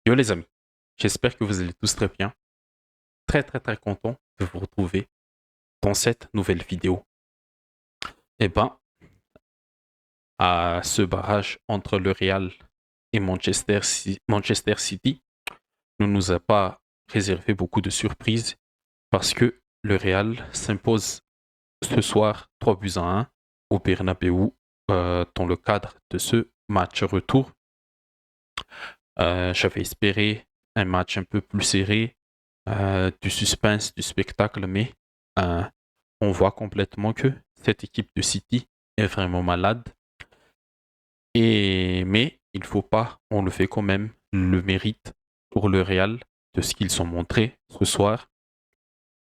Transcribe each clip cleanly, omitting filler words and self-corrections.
Yo les amis, j'espère que vous allez tous très bien. Très très très content de vous retrouver dans cette nouvelle vidéo. Eh ben, à ce barrage entre le Real et Manchester City ne nous a pas réservé beaucoup de surprises parce que le Real s'impose ce soir 3 buts à 1 au Bernabeu dans le cadre de ce match retour. J'avais espéré un match un peu plus serré, du suspense, du spectacle, mais euh, on voit complètement que cette équipe de City est vraiment malade. Mais il ne faut pas enlever quand même le mérite pour le Real de ce qu'ils ont montré ce soir.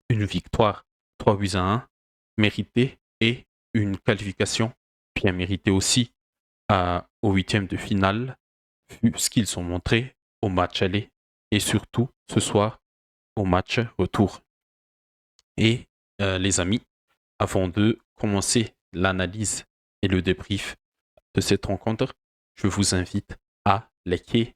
Une victoire 3 buts à 1 méritée et une qualification bien méritée aussi au huitième de finale, vu ce qu'ils ont montré au match aller et surtout ce soir au match retour. Et les amis, avant de commencer l'analyse et le débrief de cette rencontre, je vous invite à liker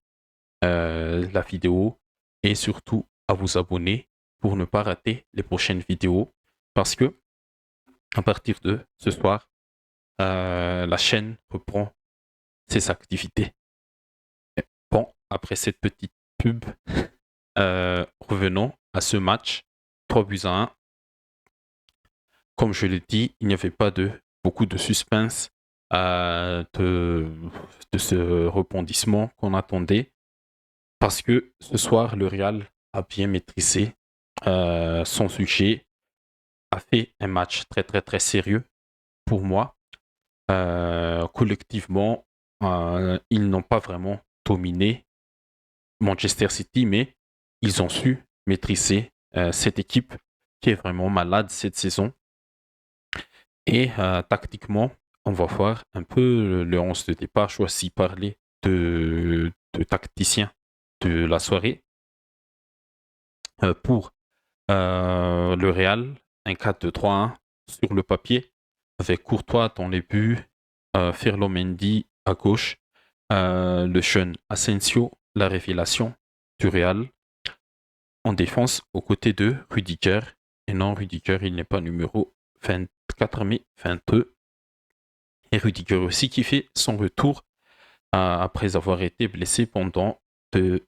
la vidéo et surtout à vous abonner pour ne pas rater les prochaines vidéos parce que à partir de ce soir, la chaîne reprend ses activités. Bon, après cette petite pub, revenons à ce match 3 buts à 1. Comme je l'ai dit, il n'y avait pas beaucoup de suspense de ce rebondissement qu'on attendait parce que ce soir, le Real a bien maîtrisé son sujet, a fait un match très très très sérieux pour moi. Collectivement, ils n'ont pas vraiment dominé Manchester City, mais ils ont su maîtriser cette équipe qui est vraiment malade cette saison. Et tactiquement, on va voir un peu le 11 de départ choisi parler de tacticien de la soirée. Pour le Real, un 4-2-3-1 sur le papier, avec Courtois dans les buts, Ferlo Mendy à gauche, le jeune Asensio, la révélation du Real, en défense aux côtés de Rudiger. Et non, Rudiger, il n'est pas numéro 24, mais 22. Et Rudiger aussi qui fait son retour après avoir été blessé pendant 2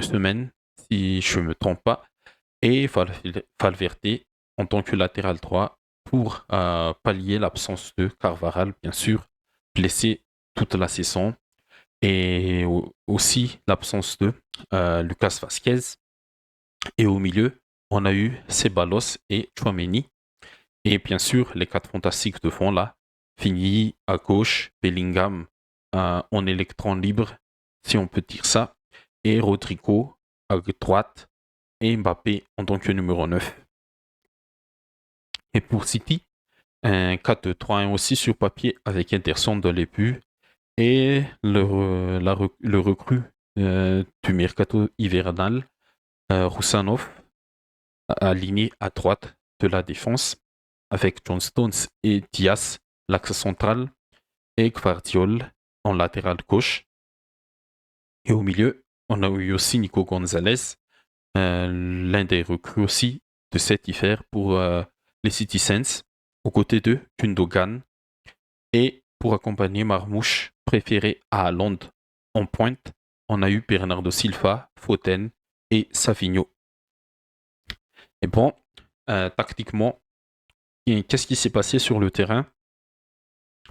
semaines, si je ne me trompe pas. Et Valverde en tant que latéral droit pour pallier l'absence de Carvajal, bien sûr, blessé toute la saison. Et aussi l'absence de Lucas Vasquez. Et au milieu, on a eu Ceballos et Chouameni. Et bien sûr, les 4 fantastiques de fond là, Fini à gauche, Bellingham en électron libre, si on peut dire ça, et Rodrigo à droite, et Mbappé en tant que numéro 9. Et pour City, un 4-2-3-1 aussi sur papier avec Ederson dans les buts et le recrue du mercato hivernal, Roussanov, aligné à droite de la défense avec John Stones et Diaz, l'axe central, et Gvardiol en latéral gauche. Et au milieu, on a eu aussi Nico Gonzalez, l'un des recrues aussi de cet hiver pour les Citizens, aux côtés de Gundogan. Et pour accompagner Marmouche, préféré à Londres en pointe, on a eu Bernardo Silva, Foden et Savinho. Et bon, tactiquement, qu'est-ce qui s'est passé sur le terrain?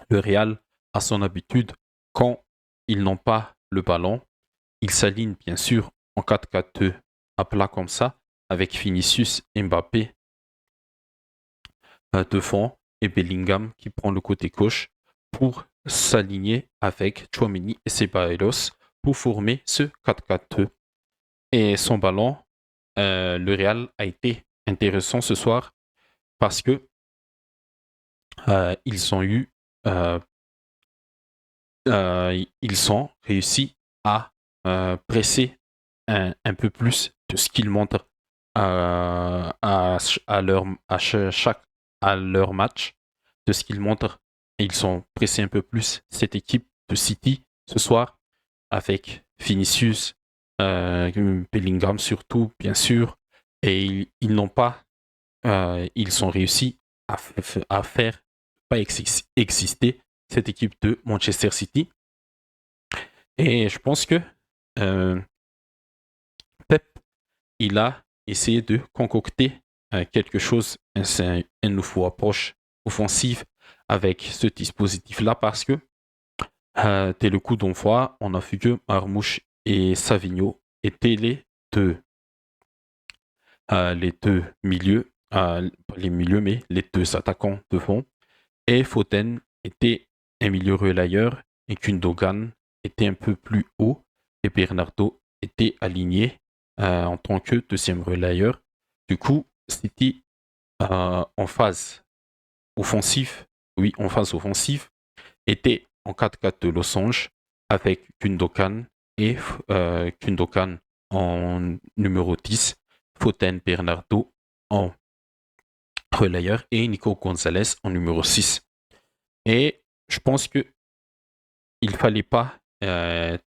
Le Real a son habitude, quand ils n'ont pas le ballon, ils s'alignent bien sûr en 4-4-2 à plat comme ça, avec Vinicius, Mbappé devant et Bellingham qui prend le côté gauche pour s'aligner avec Chouameni et Ceballos pour former ce 4-4-2. Et son ballon, le Real a été intéressant ce soir parce que ils ont eu ils ont réussi à presser un peu plus de ce qu'ils montrent à leur match, de ce qu'ils montrent. Et ils ont pressé un peu plus cette équipe de City ce soir avec Vinicius Bellingham surtout, bien sûr, et ils n'ont pas, ils sont réussi à faire pas exister cette équipe de Manchester City. Et je pense que euh, Pep, il a essayé de concocter quelque chose, une nouveau approche offensive avec ce dispositif-là parce que dès le coup d'envoi, on a vu que Marmouche et Savigno étaient les deux milieux, pas les milieux, mais les deux attaquants devant. Et Foden était un milieu relayeur et Gundogan était un peu plus haut et Bernardo était aligné en tant que deuxième relayeur. Du coup, City en phase offensive, oui, en phase offensive, était en 4-4 de losange avec Gundogan et Gundogan en numéro 10, Foden Bernardo en relayeur et Nico Gonzalez en numéro 6. Et je pense qu'il ne fallait pas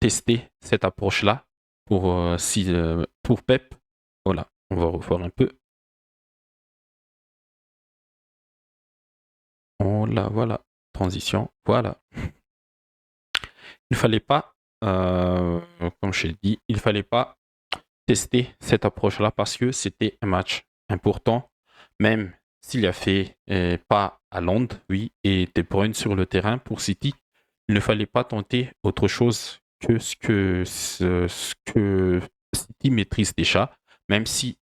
tester cette approche-là pour Pep. Voilà, on va revoir un peu. Voilà, transition, voilà. Il ne fallait pas, comme je l'ai dit, il ne fallait pas tester cette approche-là parce que c'était un match important, même s'il y a fait pas à Londres, oui, et De Bruyne sur le terrain pour City, il ne fallait pas tenter autre chose que ce que City maîtrise déjà, même si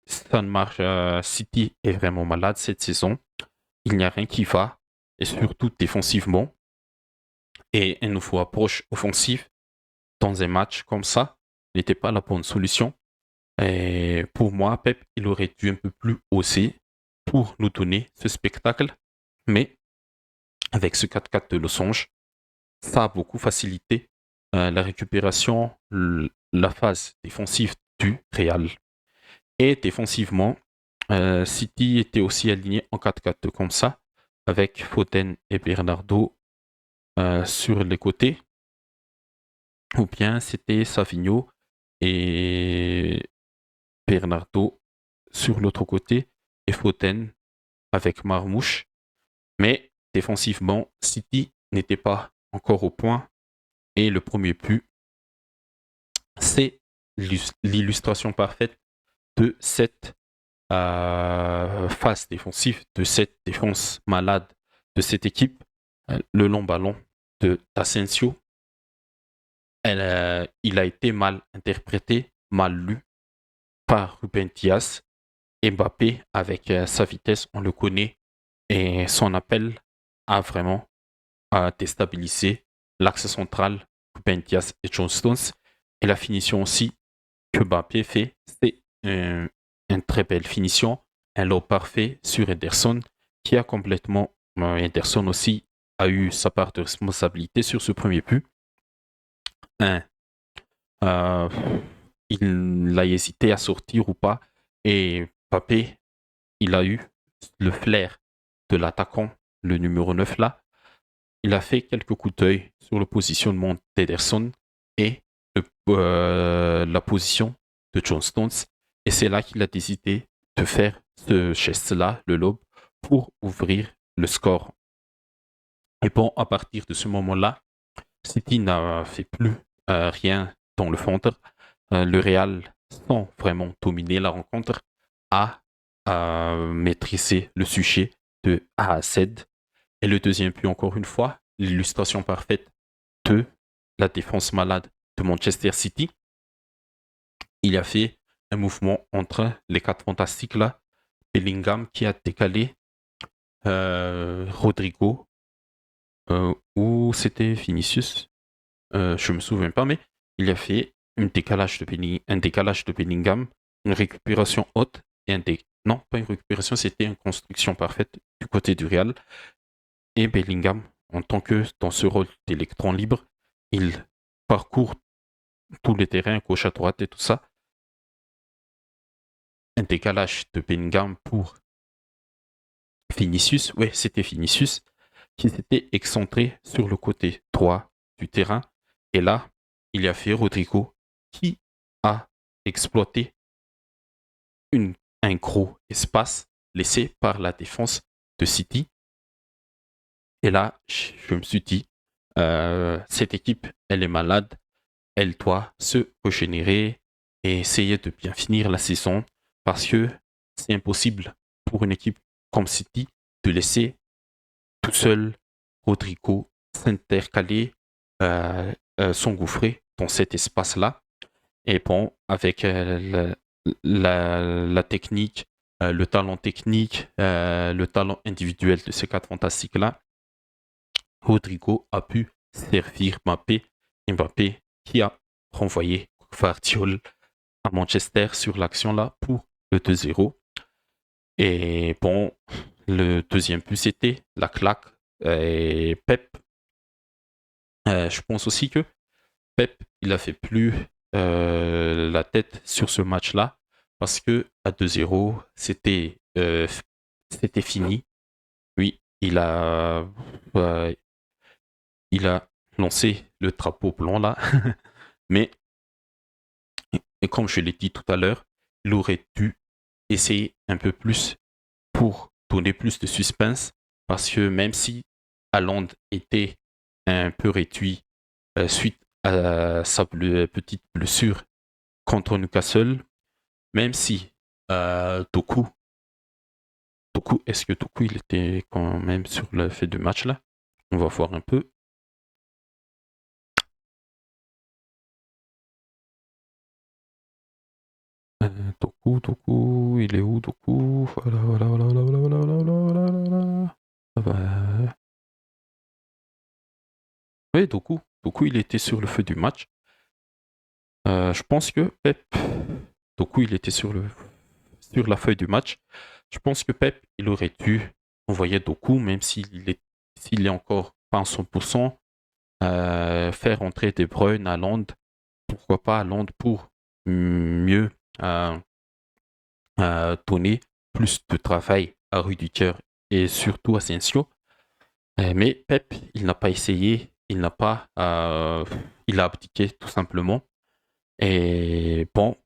ça ne marche, City est vraiment malade cette saison, il n'y a rien qui va, et surtout défensivement, et une nouveau approche offensive dans un match comme ça n'était pas la bonne solution. Et pour moi, Pep, il aurait dû un peu plus oser pour nous donner ce spectacle. Mais avec ce 4-4 de losange, ça a beaucoup facilité la récupération, la phase défensive du Real. Et défensivement, City était aussi aligné en 4-4 comme ça, avec Foden et Bernardo sur les côtés. Ou bien c'était Savigno et Bernardo sur l'autre côté et Foden avec Marmouche. Mais défensivement, City n'était pas encore au point. Et le premier but, c'est l'illustration parfaite de cette phase défensive, de cette défense malade de cette équipe. Le long ballon de Asensio, il a été mal interprété, mal lu par Ruben Dias. Mbappé, avec sa vitesse, on le connaît, et son appel a vraiment déstabilisé l'axe central, Ruben Dias et John Stones. Et la finition aussi que Mbappé fait, c'est une très belle finition, un lob parfait sur Ederson, qui a complètement... Ederson aussi a eu sa part de responsabilité sur ce premier but. Euh, il a hésité à sortir ou pas, et Mbappé, il a eu le flair de l'attaquant, le numéro 9 là. Il a fait quelques coups d'œil sur le positionnement d'Ederson et la position de John Stones. Et c'est là qu'il a décidé de faire ce geste-là, le lob, pour ouvrir le score. Et bon, à partir de ce moment-là, City n'a fait plus rien dans le fond. Le Real, sans vraiment dominer la rencontre, a maîtrisé le sujet de A à Z. Et le deuxième but, encore une fois, l'illustration parfaite de la défense malade de Manchester City. Il a fait un mouvement entre les quatre fantastiques là. Bellingham qui a décalé Rodrigo ou c'était Vinicius. Je me souviens pas, mais il a fait un décalage de Bellingham, une récupération haute et non, pas une récupération, c'était une construction parfaite du côté du Real. Et Bellingham, en tant que dans ce rôle d'électron libre, il parcourt tous les terrains, gauche à droite et tout ça. Un décalage de Bellingham pour Vinicius, ouais, c'était Vinicius, qui s'était excentré sur le côté droit du terrain. Et là, il y a fait Rodrigo qui a exploité un gros espace laissé par la défense de City. Et là, je me suis dit, cette équipe, elle est malade, elle doit se régénérer et essayer de bien finir la saison parce que c'est impossible pour une équipe comme City de laisser tout seul Rodrigo s'intercaler, s'engouffrer dans cet espace-là. Et bon, avec la technique, le talent technique, le talent individuel de ces quatre fantastiques-là, Rodrigo a pu servir Mbappé. Mbappé qui a renvoyé Guardiola à Manchester sur l'action-là pour le 2-0. Et bon, le deuxième but, c'était la claque. Et Pep, je pense aussi que Pep, il a fait plus la tête sur ce match-là parce que à 2-0, c'était fini. Oui, euh, il a lancé le drapeau blanc là, mais et comme je l'ai dit tout à l'heure, il aurait dû essayer un peu plus pour donner plus de suspense parce que même si Haaland était un peu réduit suite à sa petite blessure contre Newcastle, même si Doku, est-ce que Doku il était quand même sur le fait de match là? On va voir un peu. Doku, il est où Doku? Voilà, voilà, voilà, voilà, voilà, voilà, voilà, voilà, voilà. Ah bah... Oui, Doku, il était sur le feu du match. Je pense que Pep, Doku, il était sur la feuille du match. Je pense que Pep, il aurait dû envoyer Doku, même s'il est encore pas à 100%, faire entrer De Bruyne à Londres. Pourquoi pas à Londres pour mieux euh, donner plus de travail à Rudiger et surtout à Asensio. Mais Pep, il n'a pas essayé, il a abdiqué tout simplement. Et bon,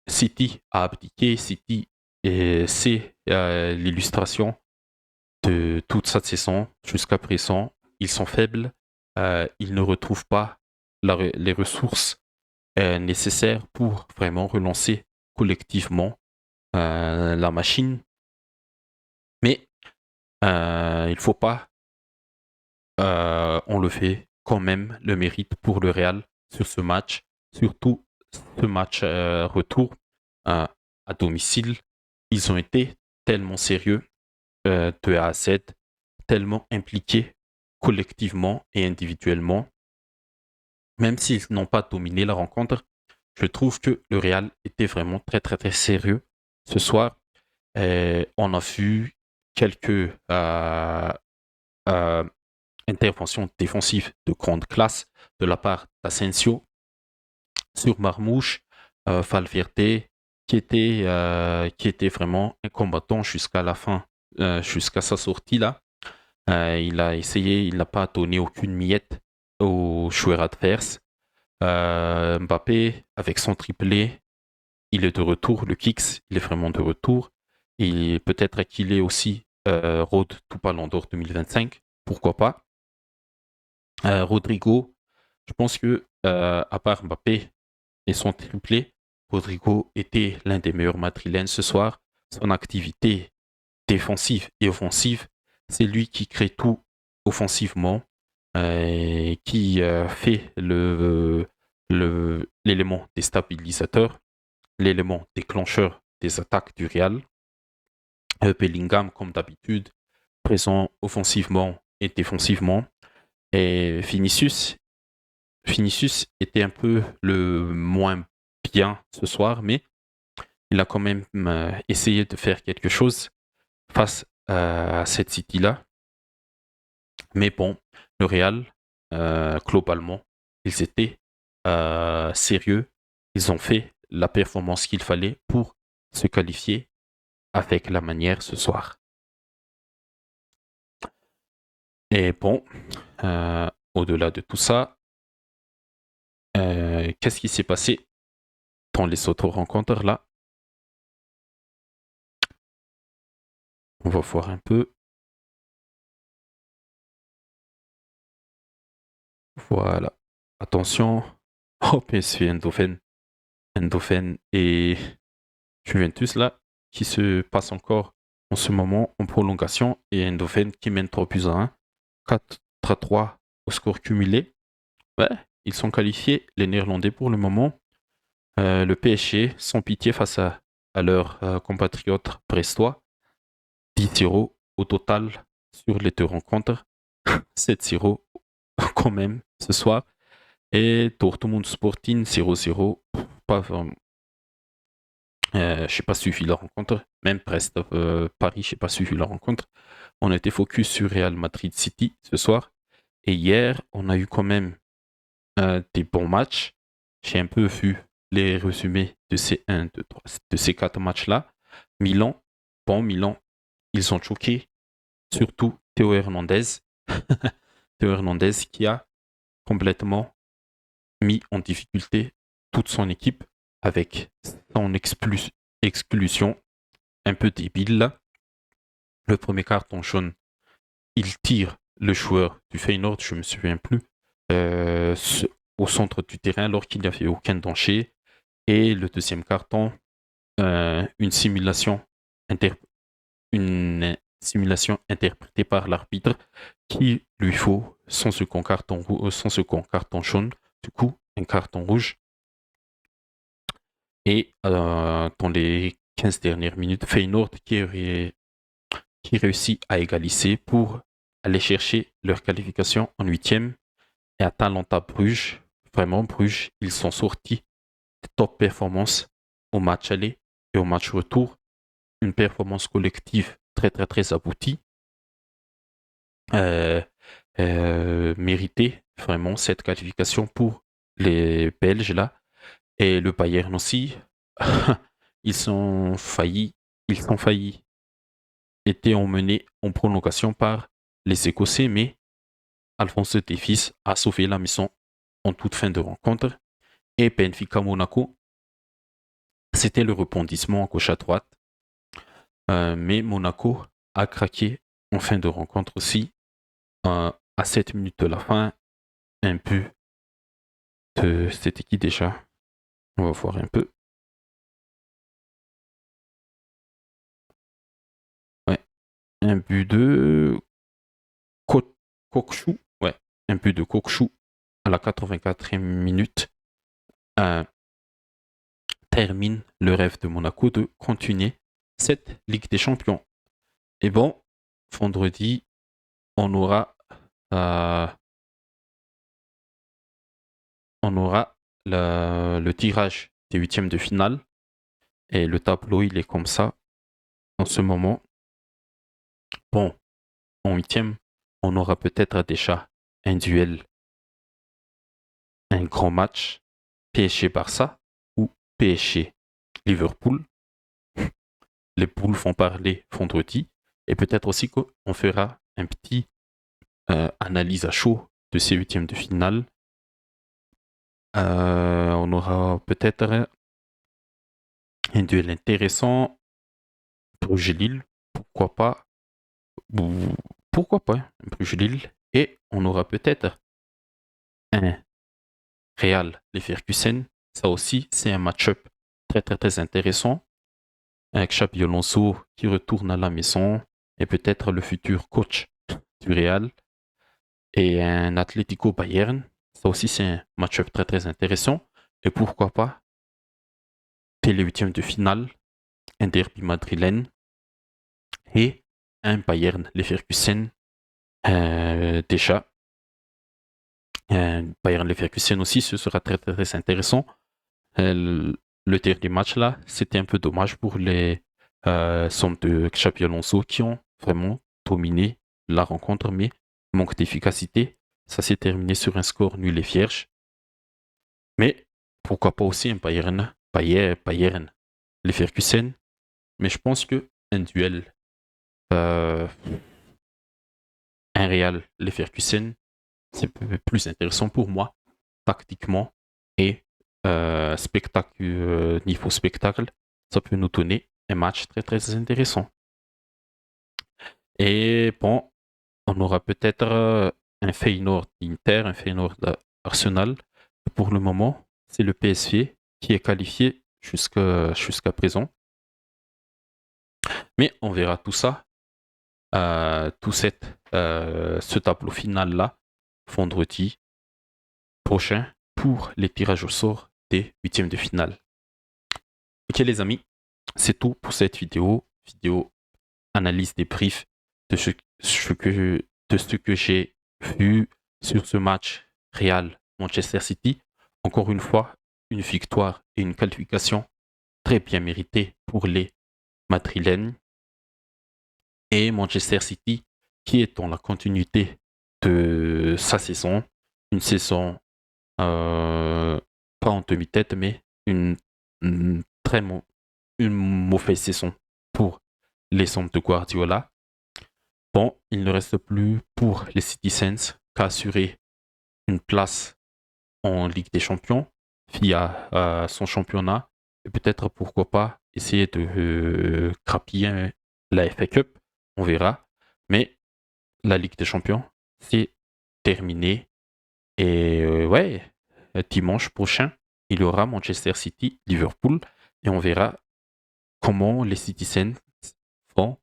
City a abdiqué, City c'est l'illustration de toute cette saison jusqu'à présent. Ils sont faibles, ils ne retrouvent pas les ressources nécessaires pour vraiment relancer collectivement la machine. Mais il ne faut pas enlever quand même le mérite pour le Real sur ce match, surtout ce match retour euh, à domicile. Ils ont été tellement sérieux de A à Z, tellement impliqués collectivement et individuellement. Même s'ils n'ont pas dominé la rencontre, je trouve que le Real était vraiment très très très sérieux ce soir. On a vu quelques euh, interventions défensives de grande classe de la part d'Asensio sur Marmouche, Valverde, qui était vraiment un combattant jusqu'à la fin, jusqu'à sa sortie là. Il a essayé, il n'a pas donné aucune miette aux joueurs adverses. Mbappé, avec son triplé, il est de retour. Le Kicks, il est vraiment de retour. Et peut-être qu'il est aussi Road tout Ballon d'Or 2025. Pourquoi pas. Rodrigo, je pense que à part Mbappé et son triplé, Rodrigo était l'un des meilleurs madrilènes ce soir. Son activité défensive et offensive, c'est lui qui crée tout offensivement, qui fait l'élément déstabilisateur, l'élément déclencheur des attaques du Real. Bellingham, comme d'habitude, présent offensivement et défensivement. Et Vinicius était un peu le moins bien ce soir, mais il a quand même essayé de faire quelque chose face à cette City-là. Mais bon, le Real, globalement, ils étaient sérieux. Ils ont fait la performance qu'il fallait pour se qualifier avec la manière ce soir. Et bon, au-delà de tout ça, qu'est-ce qui s'est passé dans les autres rencontres là. On va voir un peu. Voilà. Attention. Oh, PSV Eindhoven. Eindhoven et Juventus là, qui se passe encore en ce moment en prolongation. Et Eindhoven qui mène 3-1. 4-3 au score cumulé. Ouais, ils sont qualifiés, les Néerlandais pour le moment. Le PSG, sans pitié face à leurs compatriotes brestois. 10-0 au total sur les deux rencontres. 7-0 quand même ce soir. Et Dortmund Sporting 0-0. Pas vraiment. Je n'ai pas suivi la rencontre. Même Brest Paris, je n'ai pas suivi la rencontre. On était focus sur Real Madrid City ce soir. Et hier, on a eu quand même des bons matchs. J'ai un peu vu les résumés de ces 1, 2, 3, de ces 4 matchs-là. Milan, Milan, ils ont choqué. Surtout Théo Hernandez. Théo Hernandez qui a complètement mis en difficulté toute son équipe avec son exclusion un peu débile là. Le premier carton jaune, il tire le joueur du Feyenoord, je me souviens plus, au centre du terrain alors qu'il n'y avait aucun danger. Et le deuxième carton, une simulation interprétée par l'arbitre qui lui faut son second carton jaune, du coup un carton rouge. Et dans les 15 dernières minutes, Feyenoord qui réussit à égaliser pour aller chercher leur qualification en huitième. Et Atalanta Bruges, vraiment Bruges, ils sont sortis de top performance au match aller et au match retour. Une performance collective très très très aboutie. Mérité vraiment cette qualification pour les Belges là. Et le Bayern aussi, ils ont failli étaient emmenés en prolongation par les Écossais, mais Alphonse Davies a sauvé la mission en toute fin de rencontre. Et Benfica Monaco, c'était le rebondissement à gauche à droite. Mais Monaco a craqué en fin de rencontre aussi. À 7 minutes de la fin, un but de c'était qui déjà? On va voir un peu. Ouais, un but de Kokchou. Ouais, un but de Kokchou à la 84e minute. Termine le rêve de Monaco de continuer cette Ligue des Champions. Et bon, vendredi, on aura, euh, le tirage des huitièmes de finale. Et le tableau, il est comme ça en ce moment. Bon, en huitième, on aura peut-être déjà un duel, un grand match, PSG-Barça ou PSG-Liverpool. Les poules font parler vendredi. Et peut-être aussi qu'on fera un petit analyse à chaud de ces huitièmes de finale. On aura peut-être un duel intéressant. Bruges-Lille, pourquoi pas. Pourquoi pas, Bruges-Lille. Et on aura peut-être un Real Leverkusen. Ça aussi, c'est un match-up très très très intéressant. Avec Xabi Alonso qui retourne à la maison et peut-être le futur coach du Real. Et un Atlético Bayern. Ça aussi, c'est un match-up très très intéressant. Et pourquoi pas, dès les huitièmes de finale, un derby madrilène et un Bayern Leverkusen déjà. Bayern Leverkusen aussi, ce sera très très, très intéressant. Le dernier match là, c'était un peu dommage pour les sommes de Xabi Alonso qui ont vraiment dominé la rencontre, mais manque d'efficacité. Ça s'est terminé sur un score nul et vierge. Mais pourquoi pas aussi un Bayern Leverkusen. Mais je pense que un duel, un Real Leverkusen, c'est plus intéressant pour moi, tactiquement et niveau spectacle, ça peut nous donner un match très très intéressant. Et bon, on aura peut-être un Feyenoord Inter, un Feyenoord Arsenal. Pour le moment, c'est le PSV qui est qualifié jusqu'à présent. Mais on verra tout ça, ce tableau final-là, vendredi prochain pour les tirages au sort des huitièmes de finale. Ok les amis, c'est tout pour cette vidéo analyse des briefs de ce que j'ai vu sur ce match Real Manchester City. Encore une fois, une victoire et une qualification très bien méritée pour les Madrilènes. Et Manchester City qui est dans la continuité de sa saison, une saison pas en demi-tête, mais une une mauvaise saison pour les hommes de Guardiola. Bon, il ne reste plus pour les Citizens qu'à assurer une place en Ligue des Champions via son championnat et peut-être pourquoi pas essayer de grappiller la FA Cup, on verra. Mais la Ligue des Champions, c'est terminé. Et ouais, dimanche prochain, il y aura Manchester City, Liverpool, et on verra comment les Citizens vont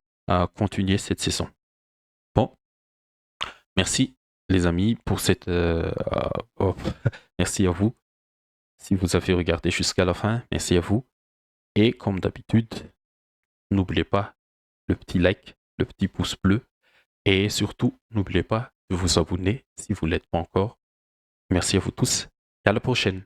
continuer cette saison. Bon, merci les amis pour cette... merci à vous. Si vous avez regardé jusqu'à la fin, merci à vous. Et comme d'habitude, n'oubliez pas le petit like, le petit pouce bleu. Et surtout, n'oubliez pas de vous abonner si vous ne l'êtes pas encore. Merci à vous tous et à la prochaine.